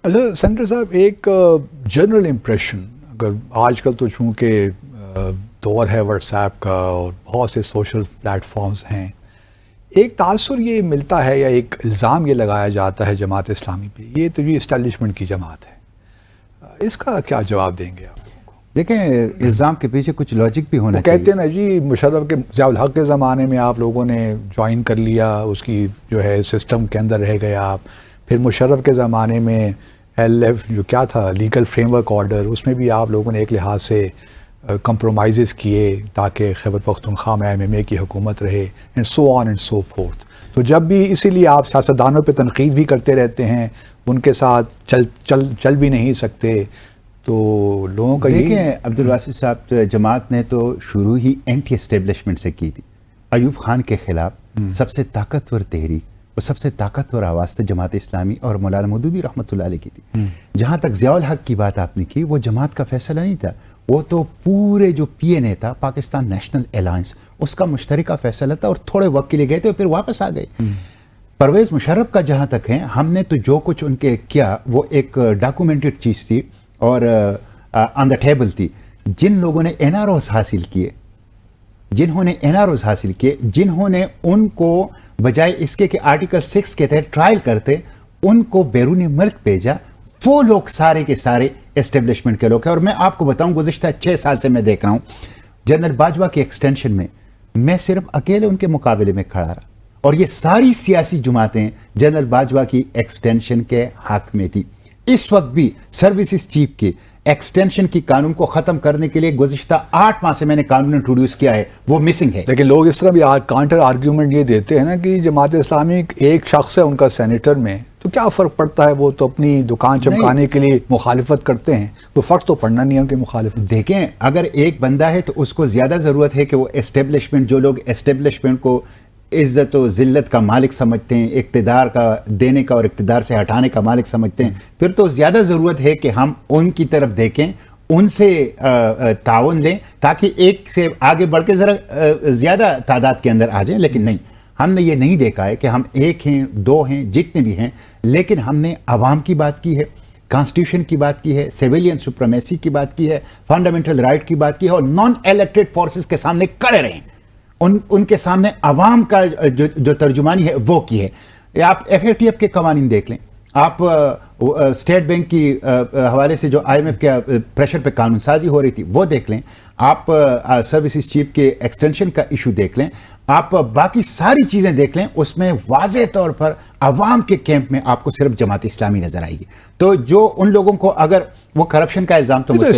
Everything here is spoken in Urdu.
اچھا سینیٹر صاحب، ایک جنرل امپریشن، اگر آج کل تو چونکہ دور ہے واٹس ایپ کا اور بہت سے سوشل پلیٹ فارمز ہیں، ایک تاثر یہ ملتا ہے یا ایک الزام یہ لگایا جاتا ہے جماعت اسلامی پہ، یہ تو یہ اسٹیبلشمنٹ کی جماعت ہے، اس کا کیا جواب دیں گے آپ؟ دیکھیں، الزام کے پیچھے کچھ لاجک بھی ہونا چاہیے. کہتے ہیں نا جی، مشرف کے ضیاء الحق کے زمانے میں آپ لوگوں نے جوائن کر لیا، اس کی جو ہے سسٹم کے اندر رہ گئے آپ، پھر مشرف کے زمانے میں LF جو کیا تھا لیگل فریم ورک آرڈر، اس میں بھی آپ لوگوں نے ایک لحاظ سے کمپرومائزز کیے تاکہ خیبر پختونخوا میں MMA کی حکومت رہے، and so on and so forth. تو جب بھی اسی لیے آپ سیاستدانوں پہ تنقید بھی کرتے رہتے ہیں، ان کے ساتھ چل بھی نہیں سکتے، تو لوگوں کا دیکھیں عبدالواسی صاحب، جماعت نے تو شروع ہی اینٹی اسٹیبلشمنٹ سے کی تھی. ایوب خان کے خلاف سب سے طاقتور تحریک اور سب سے طاقتور آواز تھا جماعت اسلامی اور مولانا مودودی رحمۃ اللہ علیہ کی تھی. جہاں تک ضیاء الحق کی بات آپ نے کی، وہ جماعت کا فیصلہ نہیں تھا، وہ تو پورے جو PNA تھا، پاکستان نیشنل الائنس، اس کا مشترکہ فیصلہ تھا، اور تھوڑے وقت کے لیے گئے تھے اور پھر واپس آ گئے. پرویز مشرف کا جہاں تک ہے، ہم نے تو جو کچھ ان کے کیا وہ ایک ڈاکومنٹڈ چیز تھی اور آن دا ٹیبل تھی. جن لوگوں نے NROs حاصل کیے، جنہوں نے ان کو بجائے اس کے کہ آرٹیکل 6 کے تحت ٹرائل کرتے، ان کو بیرون ملک بھیجا، وہ لوگ سارے کے سارے اسٹیبلشمنٹ کے لوگ ہیں. اور میں آپ کو بتاؤں، گزشتہ 6 سال سے میں دیکھ رہا ہوں جنرل باجوہ کی ایکسٹینشن میں صرف اکیلے ان کے مقابلے میں کھڑا رہا، اور یہ ساری سیاسی جماعتیں جنرل باجوہ کی ایکسٹینشن کے حق میں تھی. اس وقت بھی سروسز چیف کے ایکسٹینشن کی قانون کو ختم کرنے کے لیے گزشتہ 8 ماہ سے میں نے قانون انٹروڈیوس کیا ہے، وہ مسنگ ہے. لیکن لوگ اس طرح بھی کانٹر آرگیومنٹ یہ دیتے ہیں نا کہ جماعت اسلامی ایک شخص ہے ان کا سینیٹر میں، تو کیا فرق پڑتا ہے، وہ تو اپنی دکان چمکانے کے لیے مخالفت کرتے ہیں، تو فرق تو پڑنا نہیں ہے ان کی مخالفت. دیکھیں، اگر ایک بندہ ہے تو اس کو زیادہ ضرورت ہے کہ وہ اسٹیبلشمنٹ، جو لوگ اسٹیبلشمنٹ کو عزت و ذلت کا مالک سمجھتے ہیں، اقتدار کا دینے کا اور اقتدار سے ہٹانے کا مالک سمجھتے ہیں، پھر تو زیادہ ضرورت ہے کہ ہم ان کی طرف دیکھیں، ان سے تعاون لیں، تاکہ ایک سے آگے بڑھ کے ذرا زیادہ تعداد کے اندر آ جائیں. لیکن نہیں، ہم نے یہ نہیں دیکھا ہے کہ ہم ایک ہیں، 2 ہیں، جتنے بھی ہیں، لیکن ہم نے عوام کی بات کی ہے، کانسٹیٹیوشن کی بات کی ہے، سیویلین سپریمیسی کی بات کی ہے، فنڈامنٹل رائٹ کی بات کی ہے، اور نان الیکٹڈ فورسز کے سامنے کھڑے رہیں، ان کے سامنے عوام کا جو ترجمانی ہے وہ کی ہے. آپ FATF کے قوانین دیکھ لیں، آپ اسٹیٹ بینک کی حوالے سے جو IMF کے پریشر پہ قانون سازی ہو رہی تھی وہ دیکھ لیں، آپ سروسز چیف کے ایکسٹینشن کا ایشو دیکھ لیں، آپ باقی ساری چیزیں دیکھ لیں، اس میں واضح طور پر عوام کے کیمپ میں آپ کو صرف جماعت اسلامی نظر آئے گی. تو جو ان لوگوں کو اگر وہ کرپشن کا الزام تو مجھ پہ